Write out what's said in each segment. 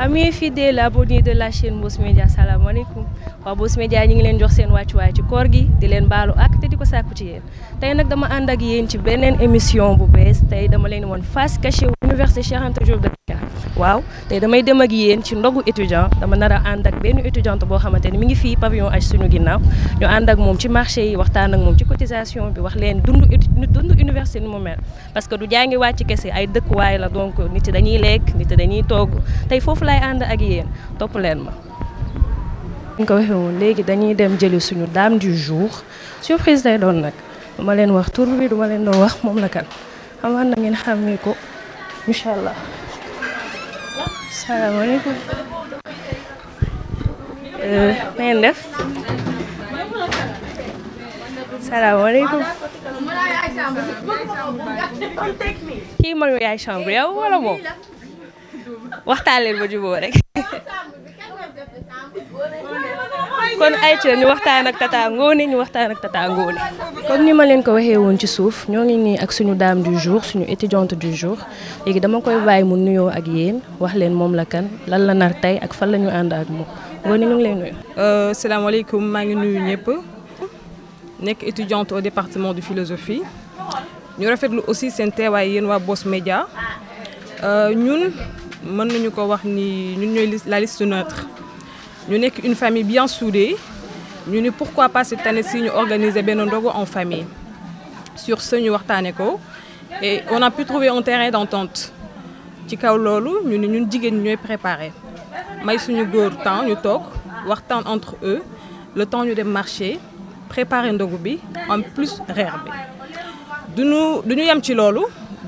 Amis fidèles abonnés de la chaîne Boss Media salaamaaleykum waa Boss Media ñi ngi leen jox seen wàccuwaay ci koor gi di leen baalu ak te di ko sàkku ci yéen tey nag dama ànd ak yéen ci beneen émission bu bees tey dama leen woon face cachée Université Cheikh Anta Diop de Dakar waaw tey damay dem ak yéen ci ndogu étudiant dama nar a ànd ak benn étudiante boo xamante ni mi ngi fii pavillon H suñu ginnaaw ñu ànd ak moom ci marché yi waxtaan ak moom ci cotisation bi wax leen dund université ni mu mel parce que du jàngi wàcc kese ay dëkkuwaay la donc nit yi dañuy lekk nit yi dañuy togg tey foofu lay ànd ak yéen topp leen ma. ñu ko waxee woon léegi dañuy dem jëli suñu dame du jour surprise lay doon nag duma leen wax tur bi duma leen doon wax moom la kan xamaan na ngeen xàmmee ko incha allah. salaamaaleykum. na ngeen def. salaamaaleykum. kii man yaay chambre yow wala moom waxtaan leen ba jubóo rek. kon ayca ñu waxtaan ak Tata Ngoné comme ni ma leen ko waxee woon ci suuf ñoo ngi nii ak suñu dame du jour suñu étudiante du jour léegi dama koy bàyyi mu nuyoo ak yéen wax leen moom la kan lan la nar tey ak fan la ñu ànd ak moom Ngoné ñu ngi lay nuyu. salaamaaleykum maa ngi nuyu ñëpp nekk étudiante au département de philosophie ñu rafetlu aussi seen teewaay yéen waa Boss Media ñun mën nañu ko wax ni ñun ñooy la liste neutre. ñu nekk une famille bien soudée ñu ni pourquoi pas cette année ci ñu organiser benn ndogu en famille sur ce ñu waxtaane ko et on a pu trouver un terrain d'entente ci kaw loolu ñu ni ñun jigéen ñi ñooy préparer may suñu góor temps ñu toog waxtaan entre eux le temps ñu dem marché préparer ndogu bi en plus reer bi duñu yem ci loolu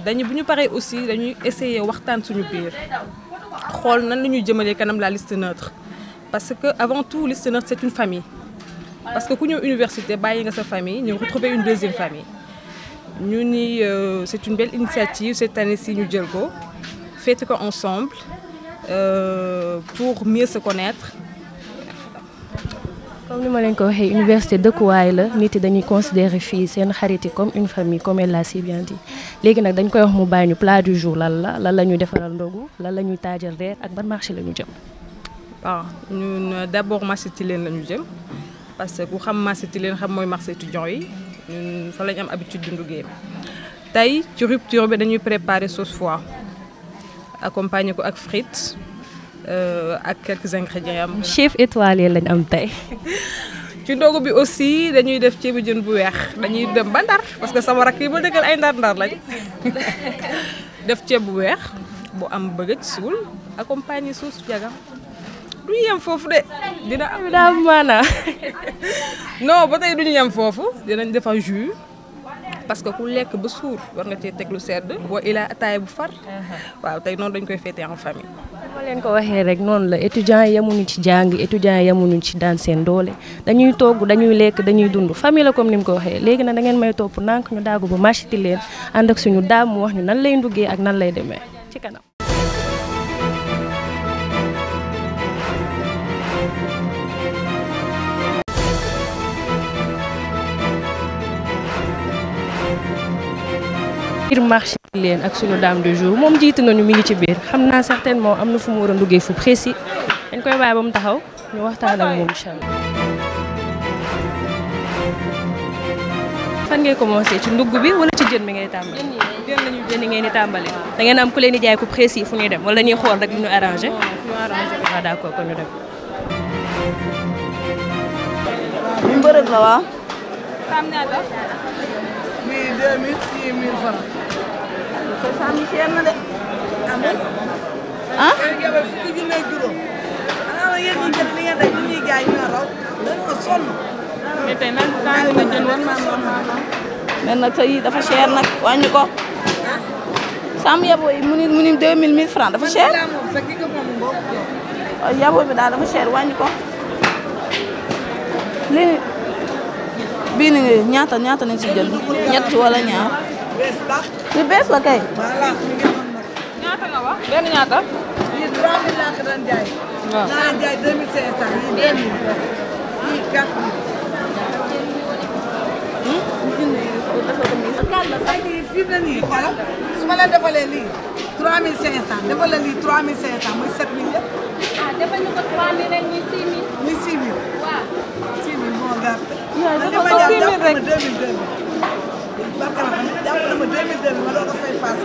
bu ñu paree aussi dañuy essayer waxtaan suñu biir xool nan la ñuy jëmalee kanam la liste neutre. Parce que avant tout liste neutre c'est une famille parce que ku ñëw université bàyyi nga sa famille ñu retrouver une deuxième famille ñu ni c'est une belle initiative cette année-ci ñu jël ko fêter ko ensemble pour mieux se connaître. comme ni ma leen ko waxee université dëkkuwaay la nit yi dañuy considérer fii seen xarit yi comme une famille comme elle l'a si bien dit léegi nag dañ koy wax mu bàyyi ñu plat du jour lan la ñuy defaral ndogu lan la ñuy taajal reer ak ban marché la ñu jëm. waaw ñun d'abord marché Tilène la ñu jëm parce que ku xam marché Tilène xam mooy marché étudiant yi ñun fa la ñu am habitude di nduggee tey ci rupture bi dañuy préparer sauce foie accompagner ko ak frites ak quelques ingrédients am. chef étoilé lañ am tey. ci ndogu bi aussi dañuy def ceebu jën bu weex dañuy dem ba Ndar parce que sama rakk yi ba dëkkal ay ndar lañ def ceeb bu weex bu am bëgg suul accompagner sauce jaga. du ñu yem foofu de dina am daa maanaa non ba tey du ñu yem foofu dinañ defar jus parce que ku lekk ba suur war nga cee teg lu sedd boo ilaa ataaya bu far waaw tey noonu dañ koy fêter en famille. ma leen ko waxee rek noonu la étudiants yi yemuñu ci jàng étudiants yi yemuñu ci daan seen doole dañuy togg dañuy lekk dañuy dund famille la comme ni mu ko waxee léegi nag da ngeen may topp nànk ñu daagu ba marché Tilène ànd ak suñu daam mu wax ñu nan lay nduggee ak nan lay demee ci kanam. biir marché leen ak suñu dame du jour moom jiitu nañu mi ngi ci biir xam naa certainement am na fu mu war a nduggee fu précis dañ koy bàyyi ba mu taxaw ñu waxtaan ak moom incha allah. fan ngay commencé ci ndugg bi wala ci jën mi ngay tàmbali. jën yi ngeen di tàmbali. da ngeen am ku leen di jaay ku précis fu ñuy dem wala dañuy xool rek lu ñu arrangé. waaw d'accord kon ñu dem. ñu bërëb la waaw. bii 2000 fii 1000 francs. kon saa mi cher na de. amul. ah. yéen a ngi fukki junne ak juróom. xanaa yéen ñi jënd li ngeen def li ñuy jaay ñoo raw dañoo sonn. mais tey nag tàng na jën war naa mais nag sa yi dafa cher nag wàññi ko. sàmm yabo yi mu ni 2000 1000 francs dafa cher. sa kii ko moom mbokk. yabo bi daal dafa cher wàññi ko. lii bii ni ñaata nañ si jënd ñett wala ñaar. bees tax. li bees la kay. voilà mi ngi am nag. ñaata nga wax benn ñaata. lii 3000 laa ko doon jaay. waaw naa leen jaay 2500 yii 2000. yii 4000. ay lii fii la nii xoolal su ma la defalee lii 3500 defal la lii 3500 muy 7000 yëpp. rek. 2002 barka ma jàpp na ma 2002 ma doon ko fay pass.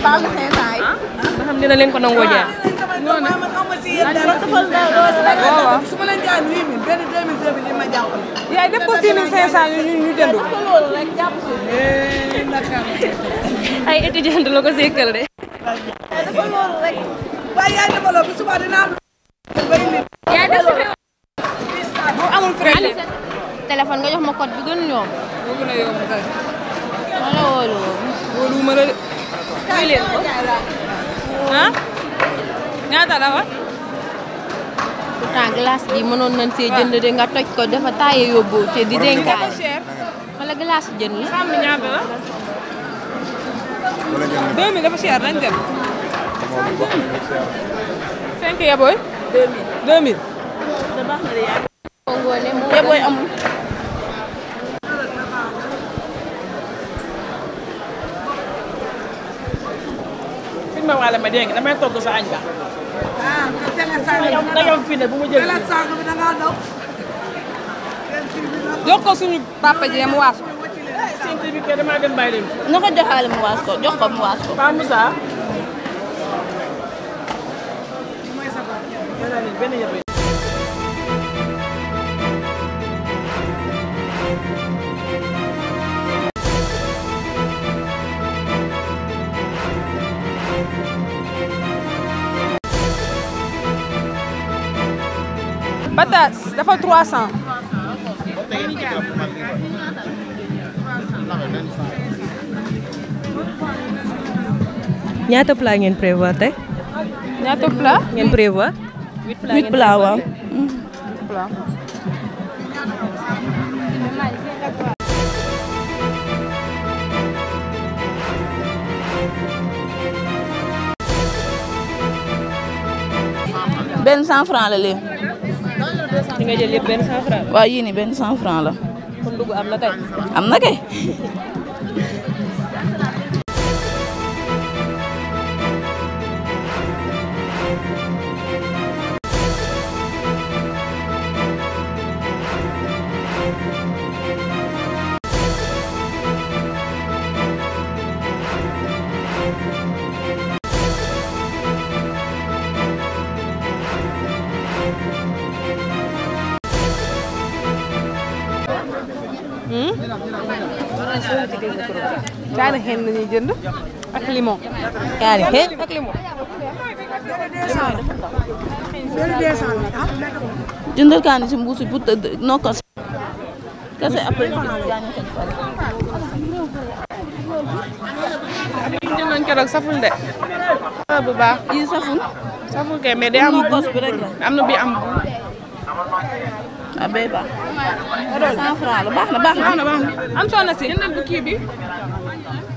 ba xam dina leen ko nangoo jaay. non non man xaw ma si yéen dara. waaw su ma leen jaay 8000 benn 2002 bi li ma jàppale. yaay def ko 6500 ñu jënd. ay étudiant la ko sekkal de. dafa loolu rek. waaye yaay dama la bu subaa dinaa am. yaa def si bu amul frais. téléphone nga jox ma code bi gën ñoom. moo gën a yomb kay. wala wóolu wóolu ma la de. kaay leen ko. ah. ñaata la wa. pourtant glace bi mënoon nañ see jënd de nga toj ko dafa taaye yóbbu te di dénkaay. wala glace jën la. xam ñaata la. 2000 dafa cher nañ dem. 5 yaboy. 2000. da baax na de yaa ngoone moo yaboy amul. ma wala ma dégg damay togg sa añ ba. ah te nga sànni da nga fi ne bu mu jël. la sànni bi da ngaa daw. jox ko suñu papa ji mu waas. senti bi kay dama dem bàyyi leen. na ko joxaale mu waas ko jox ko mu waas ko. Pa Moussa. benn yëpp. Pataas dafa 300. ñaata plat ngeen prévoir tey. ñaata plat. ngeen prévoir. 8 plat waaw. plat. benn 100 francs la léegi. di nga jël yëpp benn 100 francs. waaw yii nii benn 100 francs la. kon dugg am na tey. am na kay. kaani xeen la ñuy jënd ak limon. kaani xeen ak limon. jëndal kaani si mbuusi pour tëdd nokkas. kese après ñu jëndoon keroog saful de. bu baax. yi saful. saful kay mais day am nokkos bi rek la. am na bi am. ah bay baax. 100 francs la baax na baax na. am soxna si jëndal bu kii bi.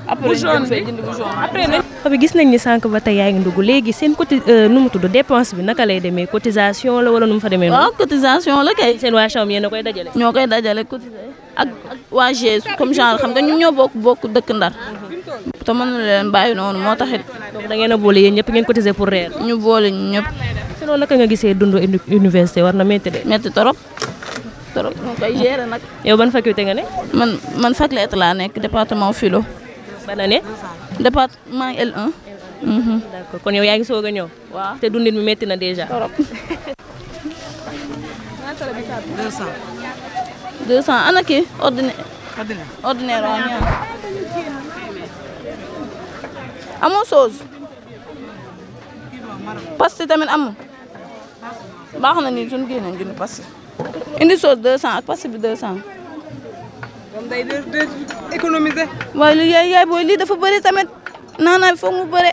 après bu jaune bi jënd bu jaune. après nañ. bi gis nañ ni sànq ba tey yaa ngi dugg léegi seen côté nu mu tudd dépense bi naka lay demee cotisation la wala nu mu fa demee. waaw cotisation la kay. seen waa chambre yéen a koy dajale. ñoo koy dajale cotiser ak waa GIE comme genre xam nga ñun ñoo bokk dëkk Ndar. te mënuñu leen bàyyi noonu moo taxit donc da ngeen a boole yéen ñëpp ngeen cotiser pour reer. ñu boole ñu ñëpp. sinon naka nga gisee dund université war na métti de. metti torop torop ñu koy gérer nag. yow ban faculté nga ne. man fac lettres laa nekk département philo. ban année. département L1. d'accord kon yow yaa ngi soog a ñëw. waaw te dundin mi métti na déjà. torop. 200. 200 ana kii ordinaire waa ñaar. amoo sauce. pasti tamit amul. baax na nii suñu génne junni pasti. indi sauce 200 ak pasti bi 200. comme day économiser. waaye li yaay booy lii dafa bëri tamit naanaa bi foog mu bëre.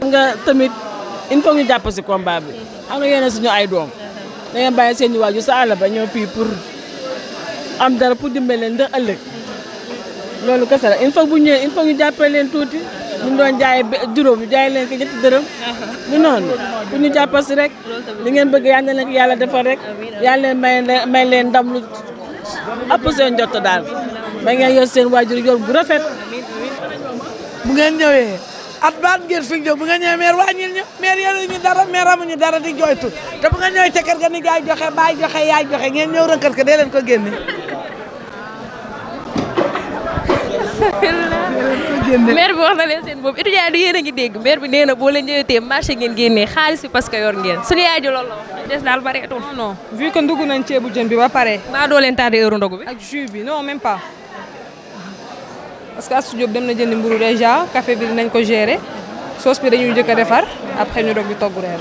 nga tamit il faut ñu jàpp si combat bi xam nga yéen suñu ay doom da ngeen bàyyi seen waajur sa àll ba ñëw fii pour am dara pour dimbali leen ndax ëllëg loolu kese la il faut bu ñëwee il faut ñu jàppale leen tuuti ñu doon jaay juróom ñu jaay leen ko ñetti dërëm du noonu pour ñu jàppal si rek li ngeen bëgg yal na leen ko yàlla defal rek yàlla leen may leen ndam lu ëpp seen jot daal ba ngeen yor seen waajur yor bu rafet. bu ngeen ñëwee at baat ngeen fi jóg bu nga ñëwee maire wàññil ñu maire yoruñu dara maire amuñu dara di jooytu te bu nga ñëwee ca kër ga ni gaay joxe baay joxe yaay joxe ngeen ñëw rënkat ko dee leen ko génne. maire bi wax na leen seen boobu étudiant du yéen a ngi dégg maire bi nee na boo leen ñëwee marché ngeen génnee xaalis bi parce que yor ngeen suñu yaay ji loolu la wax des daal bareetul. non vu que ndugg nañ ceebu jën bi ba pare. maa doo leen tardé heure ndogu bi. ak jus bi non même pas parce que Astou Diop dem na jëndi mburu déjà café bi dinañ ko gérer sauce bi dañuy njëkk a defar après ñu dog di togg reer.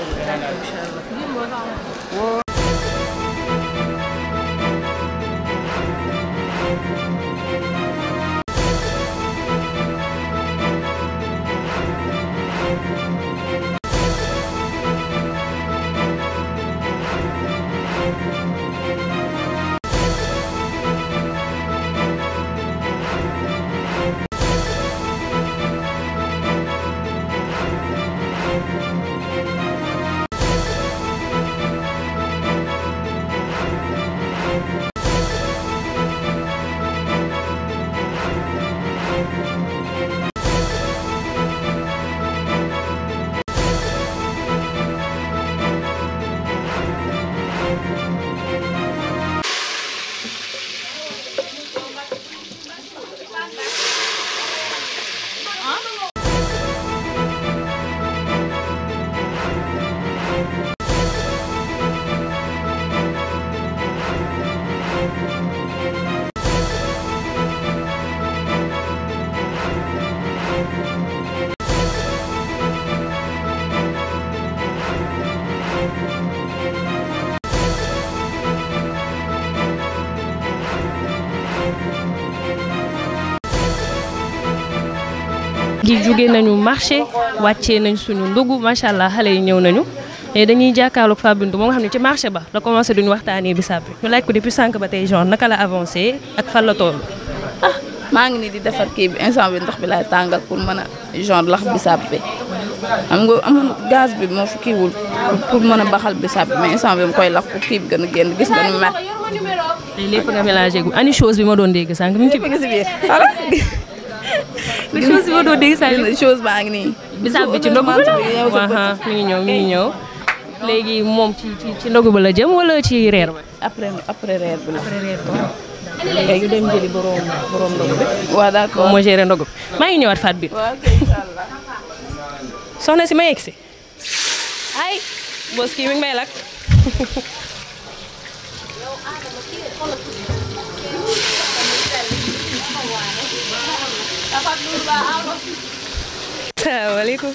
gi jóge nañu marché wàccee nañ suñu ndugu macha allah xale yi ñëw nañu et dañuy jàkkaarloog Fatou Bintou moo nga xam ne ci marché ba la commencé duñu waxtaanee bisaab bi ñu laaj ko depuis sànq ba tey genre naka la avancé ak fan la toll. ah maa ngi nii di defar kii bi instant bi ndox bi laay tàngal pour mën a genre lax bisaab bi xam nga amoon gaz bi moo fi kiiwul pour mën a baxal bisaab bi mais instant bi mu koy lax pour kii bi gën a génn gis nga nu mer. tey lépp nga mélangé gu ani chose bi ma doon dégg sànq mi ngi ci biir. li chose bi ma doon dégg sànq. chose baa ngi nii. bisaab bi ci ndogu bi la mi ngi ñëw léegi moom ci ndogu ba la jëm wala ci reer ba. après reer bi la. léegi dem jëli borom ndogu bi. waaw d'accord moo géré ndogu bi maa ngi ñëwaat Fatou Bintou. waaw inshallah. soxna si ma yegg si. ay bos kii mi ngi may lakk. salaamaaleykum.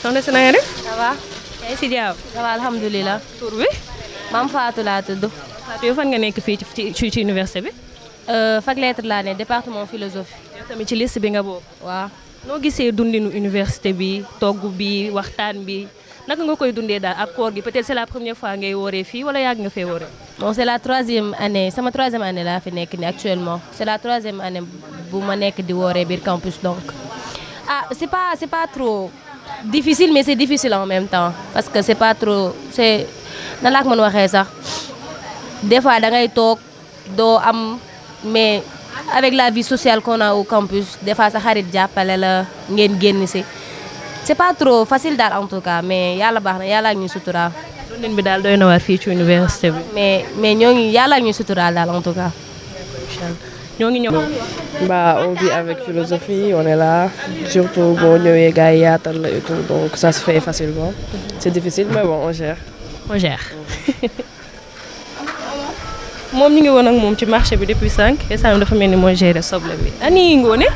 soxna si na nga def. ça va. yaa ngi si jaaw. ça va alhamdulilah. tur bi. Mame Fatou laa tudd. Fatou yow fan nga nekk fii ci université bi. fac lettre laa ne département philosophie. yow tamit ci liste bi nga bokk. waaw. noo gisee dundinu université bi togg bi waxtaan bi naka nga koy dundee daal ak koor gi peut-être c'est la première fois ngay wooree fii wala yàgg nga fee wooree. bon c'est la 3e année sama 3e année laa fi nekk ni actuellement c'est la 3e année bu ma nekk di wooree biir campus donc. ah c'est pas trop difficile mais c'est difficile en même temps parce que c'est pas trop c'est nan laa ko mën waxee sax des fois da ngay toog doo am mais avec la vie sociale qu'on a au campus des fois sa xarit jàppale la ngeen génn si c'est pas trop facile daal en tout cas mais yàlla baax na yàlla ak ñuy suturaal. dundin bi daal doy na waar fii ci université bi. mais ñoo ngi yàlla ak ñuy suturaal daal en tout cas. ñoo ngi ñëw. Bah, on vit avec philosophie, on est là. Surtout, bon, nous et Gaïa, et tout, donc ça se fait facilement. C'est difficile, mais bon, on gère. On gère. moom ñu ngi woon ak moom ci marché bi depuis 5 et ça dafa mel ni moo géré soble bi. ani Ngoné.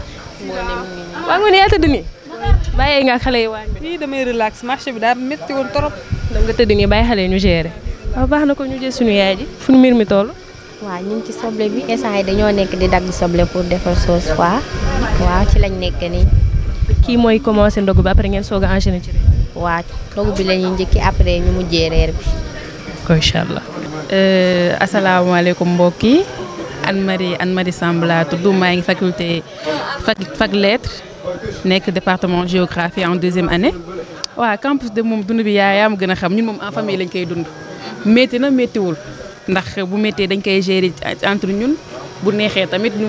waa Ngoné yaa tëdd nii. bàyyee nga xale yi waañ bi. fii damay relax marché bi daa métti woon trop. da nga tëdd nii bàyyi xale yi ñu géré. waaw baax na ko ñu jël suñu yaay ji fu mbir mi toll. waaw ñu ngi ci soble bi instant yi dañoo nekk di dagg soble pour defar sauce quoi waaw ci lañ nekk nii. kii mooy commencé ndogu bi après ngeen soog a enchaîner ci reer. waaw ndogu bi la ñuy njëkki après ñu mujjee reer bi. incha allah. asalaamaaleykum mbokk yi Anne Marie Samb laa tudd maa ngi faculté fac lettres nekk département géographie en 2e année. waaw campus de moom dund bi yaa ma gën a xam ñun moom en famille lañ koy dund métti na méttiwul. ndax bu méttee dañ koy gérer entre ñun bu neexee tamit ñu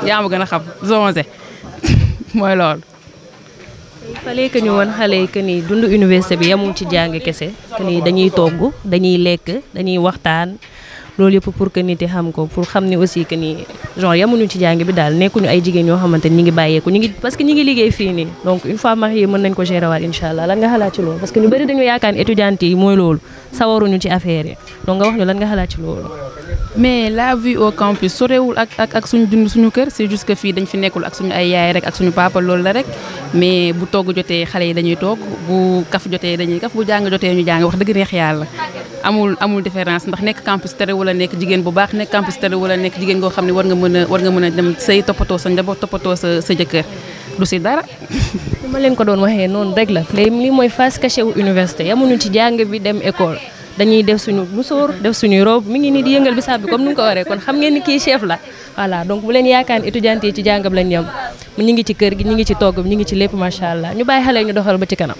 yaa ma gën a xam zonze mooy loolu. fallait que ñu woon xale yi que ni dund université bi yemul ci jàng kese que ni dañuy togg dañuy lekk dañuy waxtaan loolu yëpp pour que nit yi xam ko pour xam ni aussi que ni genre yemuñu ci jàng bi daal nekkuñu ay jigéen yoo xamante ni ñi ngi bàyyeeku ñi ngi parce que ñi ngi liggéey fii nii donc une fois marié mën nañ ko gérer waat incha allah lan nga xalaat ci loolu parce que ñu bëri dañu yaakaar ni étudiante yi mooy loolu sawaruñu ci affaire yi donc nga wax ñu lan nga xalaat ci loolu. mais la vie au campus sorewul ak suñu dund suñu kër c'est juste que fii dañ fi nekkul ak suñu ay yaay rek ak suñu papa loolu la rek mais bu togg jotee xale yi dañuy togg bu kaf jotee dañuy kaf bu jàng jotee ñu jàng wax dëgg neex yàlla amul différence ndax nekk campus tere wala nekk jigéen bu baax nekk campus tere wala nekk jigéen goo xam ne war nga mën a dem say toppatoo sa njaboot toppatoo sa jëkkër du si dara. li ma leen ko doon waxee noonu rek la lii mooy face cachée wu université yamuñu ci jàng bi dem école. dañuy def suñu musóor def suñuy robe mi ngi nii di yëngal bisaab bi comme ni nga ko waree kon xam ngeen ni kii chef la voilà donc bu leen yaakaar étudiants yi ci jàngam lañ yem ñu ngi ci kër gi ñu ngi ci togg bi ñu ngi ci lépp macha allah ñu bàyyi xale ñu doxal ba ci kanam.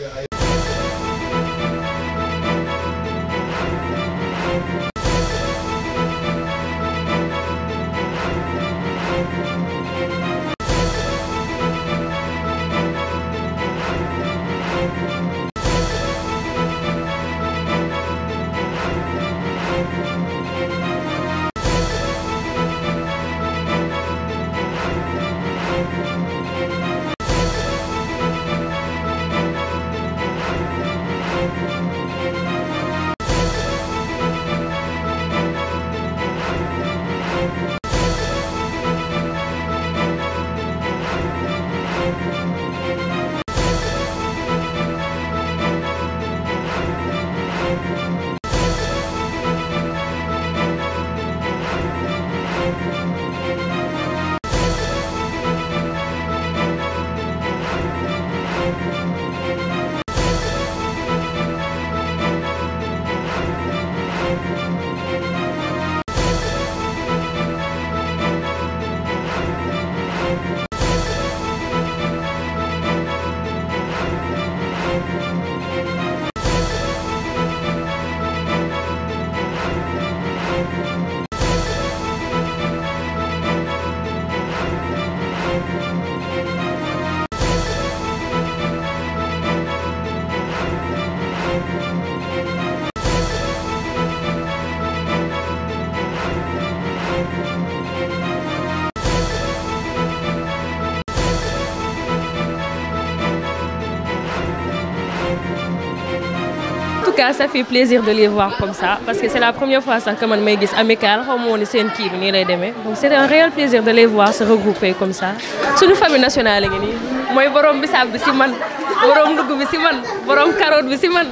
En tout cas, ça fait plaisir de les voir comme ça parce que c'est la première fois que man may gis amical xaw ma woon seen kii bi nii lay demee donc c'est un réel plaisir de les voir se regrouper comme ça suñu famille nationale ngi nii mooy borom bisaab bi si man borom ndugg bi si man borom carotte bi si man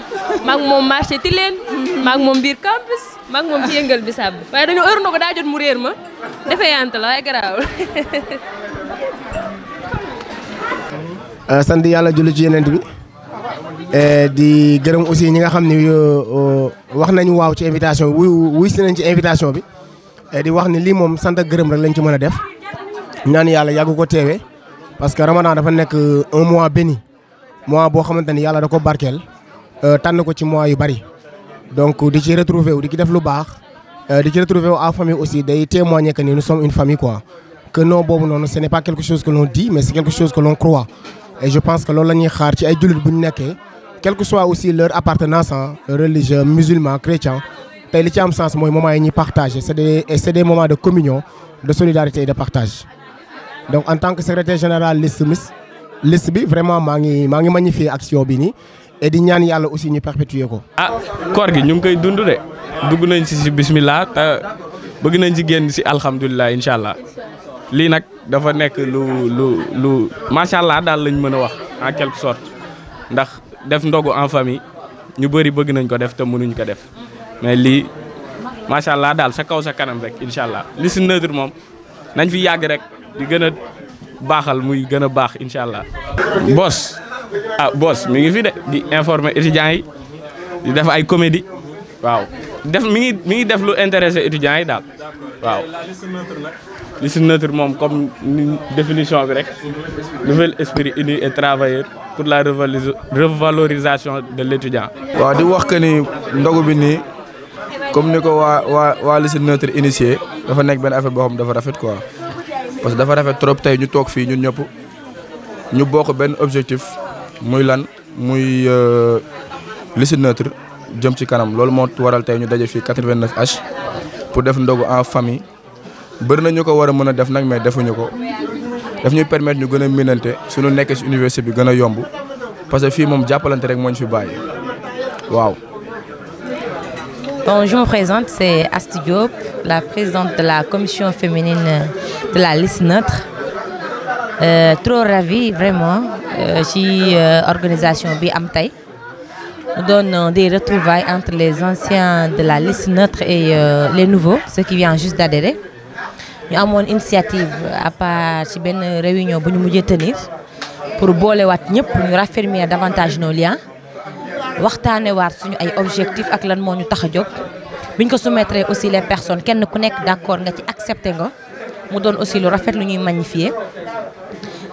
maag moom marché Tilène maag moom biir campus maag moom ci yëngal bisaab bi waaye dañoo heure ndogu daa jot mu réer ma defee yant la waaye garaawul. sant yàlla julli ci yeneen bi. di gërëm aussi ñi nga xam ne wax nañu waaw ci invitation bi wuy si nañ ci invitation bi di wax ni lii moom sant ak gërëm rek lañ ci mën a def ñaan yàlla yàgg ko teewee parce que Ramadan dafa nekk un mois béni mois boo xamante ni yàlla da ko barkeel tànn ko ci mois yu bari donc di ci retrouver wu di ci def lu baax di ci retrouver wu en famille aussi day témoigner que ni nous sommes une famille quoi que non boobu noonu ce n'est pas quelque chose que l'on dit mais c'est quelque chose que l'on croit et je pense que loolu la ñuy xaar ci ay jullit bu ñu nekkee quelle que soit aussi leur appartenance religieux musulman chrétien tey li ci am sens mooy moments yi ñuy partager c'est des moments de communion de solidarité et de partage donc en tant que secrétaire général liste bi vraiment maa ngi magnifier action bi nii et di ñaan yàlla aussi ñu perpétuer ko. koor gi ñu ngi koy dund de dugg nañ ci bismillah te bëgg nañ ci génn ci alhamdulilah incha allah lii nag dafa nekk lu macha allah daal lañ mën a wax en quelque sorte ndax. def ndogu en famille ñu bëri bëgg nañ ko def te mënuñ ko def mais lii macha allah daal sa kaw sa kanam rek incha allah li si neutre moom nañ fi yàgg rek di gën a baaxal muy gën a baax incha allah. Boss mi ngi fi de di informer étudiants yi di def ay comédie waaw mi ngi def lu intéressé étudiants yi daal waaw. li si neutre moom comme définition bi rek nouvel esprit uni et travailleur pour la revalorisation de l'étudiant. waaw di wax que ni ndogu bi nii comme ni ko waa li si neutre initié dafa nekk benn affaire boo xam dafa rafet quoi parce que dafa rafet trop tey ñu toog fii ñun ñëpp ñu bokk benn objectif muy lan muy liste neutre jëm ci kanam loolu moo waral tey ñu daje fii 89H pour def ndogu en famille bëri na ñu ko war a mën a def nag mais defuñu ko daf ñuy permettre ñu gën a minante suñu nekkee ci université bi gën a yomb parce que fii moom jàppalante rek moo ñu fi bàyyi waaw. Bon, je me présente, c'est Asti Diop, la présidente de la commission féminine de la liste neutre. Trop ravie vraiment ci organisation bi am tey nous donne des retrouvailles entre les anciens de la liste neutre et les nouveaux, ceux qui viennent juste d'adhérer. Ñu amoon initiative à part ci benn réunion bu ñu mujjee tenir pour boolewaat ñëpp ñu raffermir davantage nos liens waxtaane waat suñu ay objectifs ak lan moo ñu tax a jóg biñ ko soumettre aussi les personnes kenn ku nekk d'accord nga ci accepté nga mu doon aussi lu rafet lu ñuy magnifier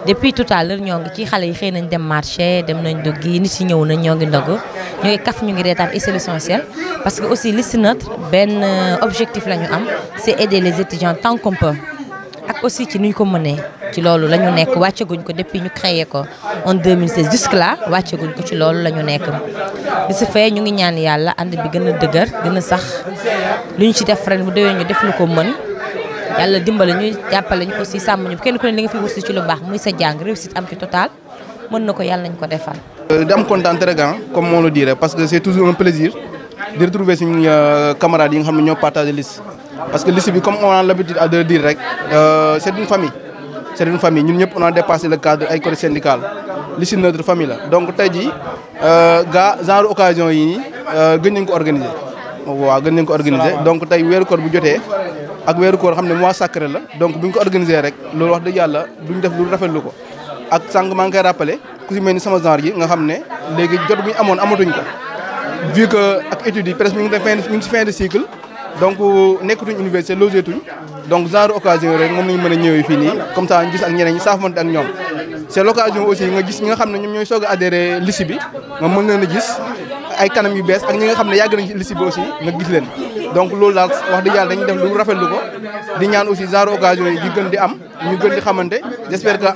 depuis tout à l'heure ñoo ngi ci xale yi xëy nañ dem marché dem nañ duggi nit yi ñëw nañ ñoo ngi ndog ñoo ngi kaf ñu ngi reetaan et c'est l'essentiel parce que aussi liste neutre benn objectif la ñu am c'est aider les étudiants tant qu'on peut ak aussi ci nuñ ko mënee ci loolu la ñu nekk wàcceguñ ko depuis ñu créé ko en 2016 jusque là wàcceguñ ko ci loolu la ñu nekk li si fee ñu ngi ñaan yàlla ànd bi gën a dëgër gën a sax lu ñu ci def ren bu déwee ñu def lu ko mën yàlla dimbale ñu jàppale ñu aussi sàmm ñu kenn ku ne li nga fi wursi ci lu baax muy sa jàng réussite am ci total mën na ko yàlla nañ ko defal. di am kontaan très grand comme on le dirait parce que c'est toujours un plaisir de retrouver suñu camarades yi nga xam ne ñoo partagé liste parce que liste bi comme on a l'habitude de le dire rek c'est une famille. C'est une famille ñun ñëpp on a dépassé le cadre ay côté syndical li ci notre famille la donc tey jii genre occasion yi nii gën nañ ko organiser waaw gën nañ ko organiser donc tey weeru koor bu jotee ak weeru koor xam ne mois sacré la donc bu ñu ko organiser rek loolu wax dëgg yàlla duñ def lu rafetlu ko ak sànq maa ngi koy rappelé ku ci mel ni sama genre yi nga xam ne léegi jot bu ñu amoon amatuñ ko vu que ak études yi presque mi ngi ci fin de cycle donc nekkatuñ université logé tuñ donc genre occasion rek moom lañu mën a ñëwee fii nii comme ça ñu gis ak ñeneen ñi saafante ak ñoom c'est l'occasion aussi nga gis ñi nga xam ne ñoom ñooy soog a adhéré liste bi nga mën leen a gis ay kanam yu bees ak ñi nga xam ne yàgg nañ ci liste bi aussi nga gis leen donc loolu daal wax dëgg yàlla dañuy def lu rafetlu ko di ñaan aussi genre occasion yi di gën di am ñu gën di xamante j'espère que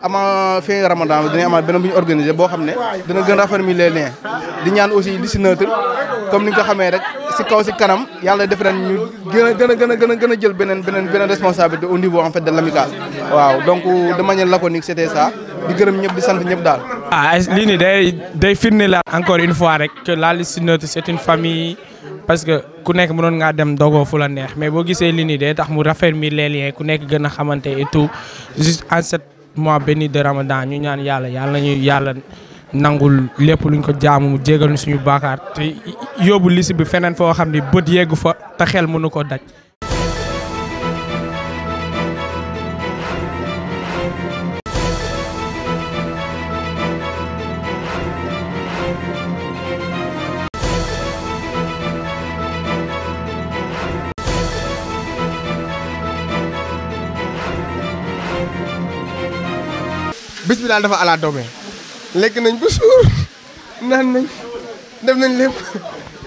avant fin Ramadan bi dinañ amaat beneen bu ñu organisé boo xam ne dina gën raffermir les liens di ñaan aussi liste neutre comme ni nga ko xamee rek si kaw si kanam yàlla def ren ñu gën a jël beneen responsabilité au niveau en fait de l'amicale waaw donc de manière laconique c'était ça di gërëm ñëpp di sant ñëpp daal. lii nii day firnde la encore une fois rek que la liste neutre c'est une famille parce que ku nekk mënoon ngaa dem dogoo fu la neex mais boo gisee lii nii day tax mu raffermir les liens ku nekk gën a xamante et tout juste en ce mois béni de Ramadan ñu ñaan yàlla nangul lépp luñ ko jaamu mu jégal ñu suñu baakaar te yóbbu liste bi feneen foo xam ni bët yeggu fa te xel mënu ko daj. bis bi daal dafa ala doome lekk nañ ba suur naan nañ def nañ lépp.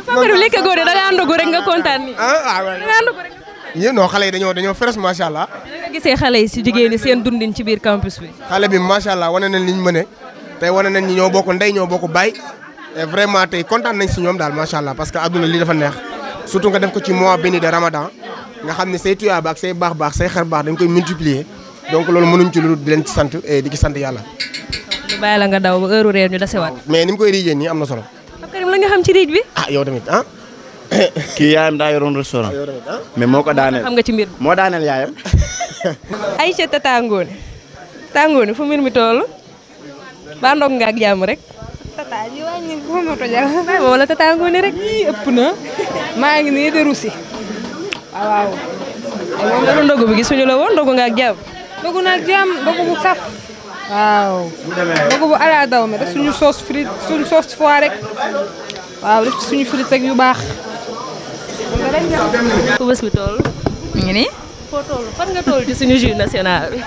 Fatou lekk góor da ngaa ndogu rek nga kontaan nii. waaw da ngaa ndogu rek. yéen non xale yi dañoo fresh macha allah. nga gisee xale yi si jigéen ñi seen dundin ci biir campus bi. xale bi macha allah wane nañ li ñu mëne tey wane nañ ni ñoo bokk ndey ñoo bokk baay et vraiment tey kontaan nañ si ñoom daal macha allah parce que adduna li dafa neex surtout nga def ko ci mois béni de Ramadan nga xam ne say tuyaaba ak say baax say xar baax dañ koy multiplier donc loolu mënuñ ci lu di leen ci sant et di ci sant yàlla. ñu bàyyi la nga daw ba heure reer ñu dasewaat. mais ni mu koy riijee nii am na solo. Pape Karim la nga xam ci riij bi. ah yow tamit ah. kii yaayam daa yoroon restaurant. mais moo ko daaneel xam nga ci mbir mi. moo daaneel yaayam. Aïcha Tangone fu mbir mi toll. ba ndog nga ak jàmm rek. tata ji wàññi ko ma tojal. wala Tangone rek. ëpp na. maa ngi nii de Russie. waaw. moom la ndogu bi gisuñu la woon ndogu nga ak jàmm. ndogu na ak jàmm ndogu bu saf. waaw. ndogu bu ala daw me def suñu sauce frite suñu sauce foie rek. waaw def suñu frite ak yu baax. fu bés bi toll. ñu ngi nii. foo toll fan nga toll ci suñu jus national bi.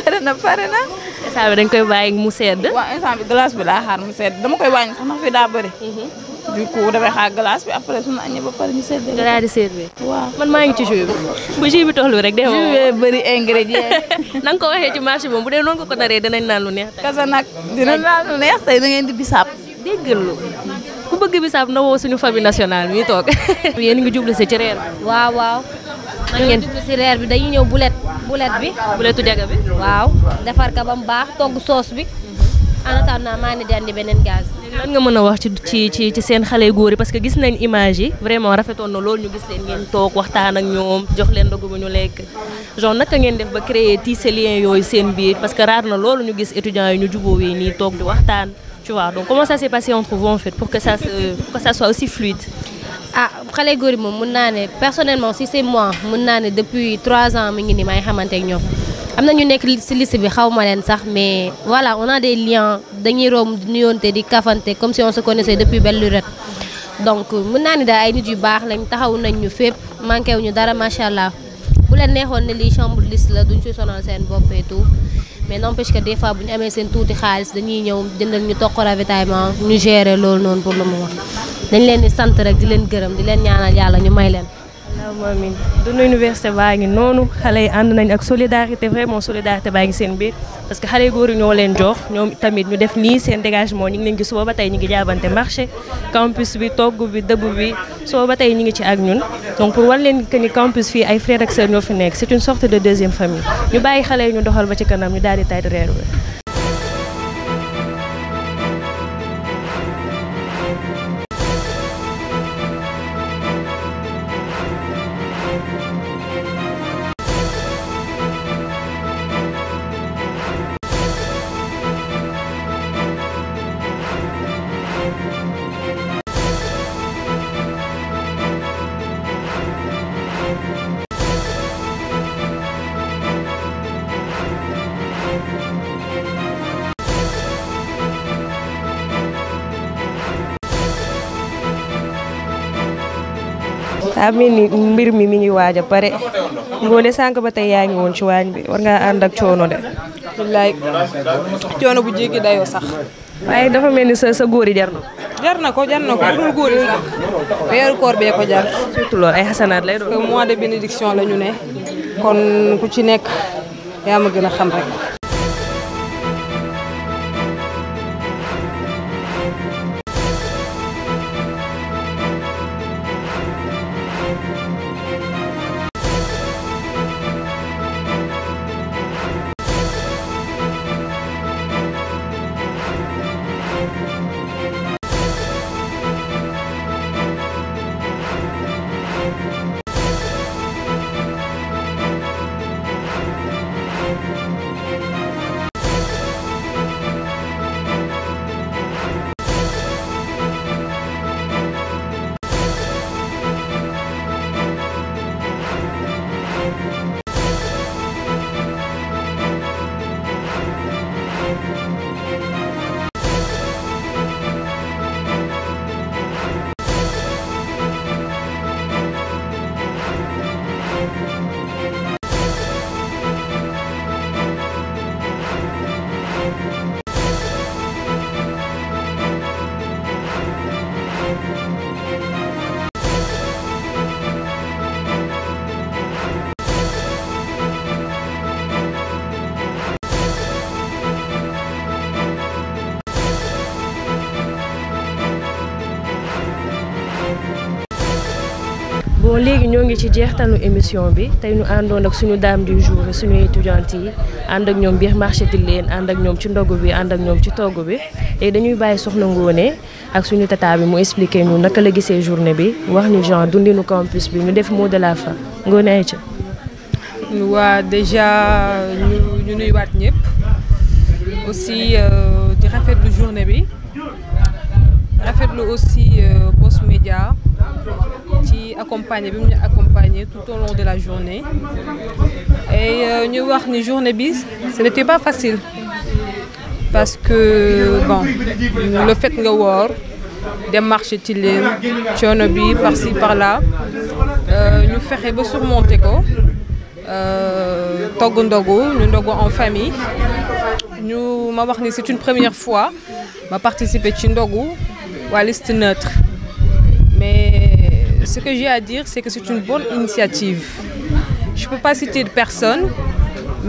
pare na. instant bi dañ koy bàyyi mu sedd. waaw instant bi glace bi laa xaar mu sedd dama koy wàññi sax ndax fii daa bëri. du coup damay xaar glace bi après suñu añee ba pare ñu séddale. nga daal di servir. waaw man maa ngi ci jus bi bu jus bi toxlu rek. jus bee bëri ingrédients. na nga ko waxee ci marché moom bu dee noonu nga ko naree dinañ naan lu neex. kasa nag dina naan lu neex tey da ngeen di bisaab. déggal lu ku bëgg bisaab na woo suñu famille nationale mi toog. yéen ngi jublu si ci reer bi. waaw waaw. man ngeen jublu si reer bi dañuy ñëw bulet bi. buletu jaga bi. waaw defar ka ba mu baax togg soos bi. en attendant maa ngi di andi beneen gaz. lan nga mën a wax ci seen xale góor yi parce que gis nañ image yi vraiment rafetoon na loolu ñu gis leen ngeen toog waxtaan ak ñoom jox leen ndogu bu ñu lekk genre naka ngeen def ba créer tisser lien yooyu seen biir parce que raar na loolu ñu gis étudiants yi ñu jubóowee nii toog di waxtaan tu vois donc comment ça s'est passé entre vous en fait pour que ça soit aussi fluide. ah xale góor yi moom mun naa ne personnellement si c'est moi mun naa ne depuis 3 ans mi ngi ni may xamante ak ñoom. am na ñu nekk ci liste bi xaw ma leen sax mais voilà on a des liens dañuy romb di nuyoonte di kafante comme si on se connaissait depuis belle lurette donc mën naa ni daal ay nit yu baax lañ taxaw nañ ñu fépp manqué wu ñu dara macha allah bu leen neexoon ne lii chambre liste la duñ ci sonal seen bopp et tout mais n'empêche que des fois bu ñu amee seen tuuti xaalis dañuy ñëw jëndal ñu toq ravitaillement ñu gérer loolu noonu pour le moment dañ leen di sant rek di leen gërëm di leen ñaanal yàlla ñu may leen. waaw amiin dunu université baa ngi noonu xale yi ànd nañ ak solidarité vraiment solidarité baa ngi seen biir parce que xale góor yi ñoo leen jox ñoom tamit ñu def nii seen dégagement ñu ngi leen gis suba ba tey ñu ngi jaabante marché campus bi togg bi dëbb bi suba ba tey ñu ngi ci ak ñun donc pour wan leen que ni campus fii ay frères ak sœurs ñoo fi nekk c'est une sorte de deuxième famille ñu bàyyi xale yi ñu doxal ba ci kanam ñu daal di taaj reer bi. daa mel ni mbir mi ngi waaj a pare ngoone sànq ba tey yaa ngi woon ci waañ bi war ngaa ànd ak coono de. wallaay coono bu jéggi dayoo sax. waaye dafa mel ni sa góor yi jar na. jar na ko pour góor yi sax weeru koor bee ko jar. surtout loolu ay xasanaat lay doon. mois de bénédiction la ñu ne kon ku ci nekk yaa ma gën a xam rek. bon léegi ñoo ngi ci jeextalu émission bi tey ñu àndoon ak suñu dame du jour suñu étudiante yi ànd ak ñoom biir marché Tilène ànd ak ñoom ci ndogu bi ànd ak ñoom ci togg bi léegi dañuy bàyyi soxna Ngoné ak suñu tata bi mu expliqué ñu naka la gisee journée bi wax ñu genre dundinu campus bi ñu def mot de la fin Ngoné ay ca. waa déjà ñu nuyuwaat ñëpp aussi di rafetlu journée bi rafetlu aussi Boss Media ci accompagné bi mu ñu accompagné tout au long de la journée et ñu wax ni journée bi ce n'était pas facile parce que bon le fait nga woor dem marché Tilène coono bi par-ci par-là ñu fexe ba surmonter ko togg ndogu ñu ndogu en famille ñu ma wax ni c'est une première fois ma participer ci ndogu waa liste neutre Mais ce que j'ai à dire, c'est que c'est une bonne initiative. Je ne peux pas citer de personne,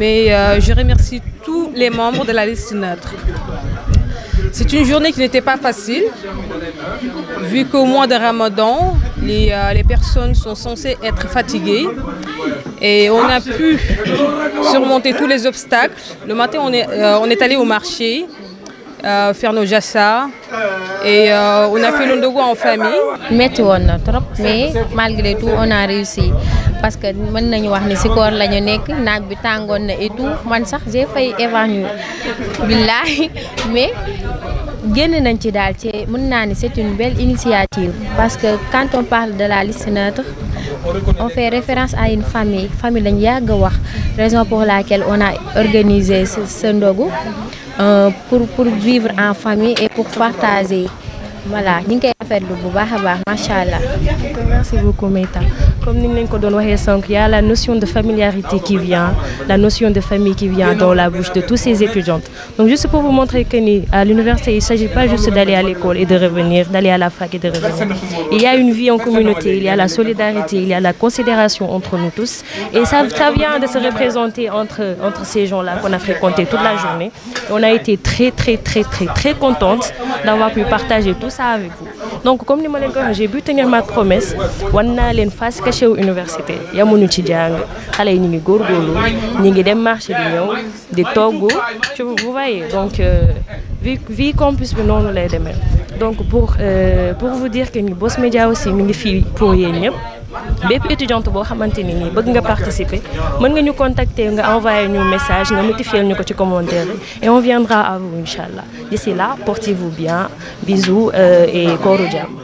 mais je remercie tous les membres de la liste neutre. C'est une journée qui n'était pas facile, vu qu'au mois de Ramadan, les personnes sont censées être fatiguées. Et on a pu surmonter tous les obstacles. Le matin, on est allé au marché, faire nos jassa, et on a fait le ndogu en famille. Métti woon na trop, mais malgré tout, on a réussi. Parce que mën nañu wax ni si koor la ñu nekk naaj bi tàngoon na et tout man sax j'ai failli évanouir billahi mais génn nañ ci daal ci mën naa ni c'est une belle initiative parce que quand on parle de la liste neutre on fait référence à une famille lañ yàgg a wax raison pour laquelle on a organisé ce ndogu pour vivre en famille et pour partager. Voilà, ñu ngi koy rafetlu bu baax a baax macha allah. Merci beaucoup Meita. Comme ni ñu leen ko doon waxee sànq, il y a la notion de familiarité qui vient, la notion de famille qui vient dans la bouche de tous ces étudiantes. Donc juste pour vous montrer que ni à l'université, il ne s'agit pas juste d'aller à l'école et de revenir, d'aller à la fac et de revenir. Il y a une vie en communauté, il y a la solidarité, il y a la considération entre nous tous. Et ça vient de se représenter entre ces gens-là qu'on a fréquentés toute la journée. Et on a été très contente d'avoir pu partager tout ça avec vous. Donc comme ni ma leen ko waxee, j'ai pu tenir ma promesse, wan naa leen face cachée wu université yamuñu ci jàng xale yi ñu ngi góorgóorlu ñu ngi dem marché di ñëw di togg vous voyez donc vie campus bi noonu lay demee. Donc pour vous dire que ni Boss Media aussi mi ngi fii pour yéen ñëpp. bépp étudiante boo xamante ni nii bëgg nga participer mën nga ñu contacter nga envoyer ñu message nga notifier ñu ko ci commentaire et on viendra à vous inchallah. D'ici là, portez-vous bien, bisous et kooru jàmm.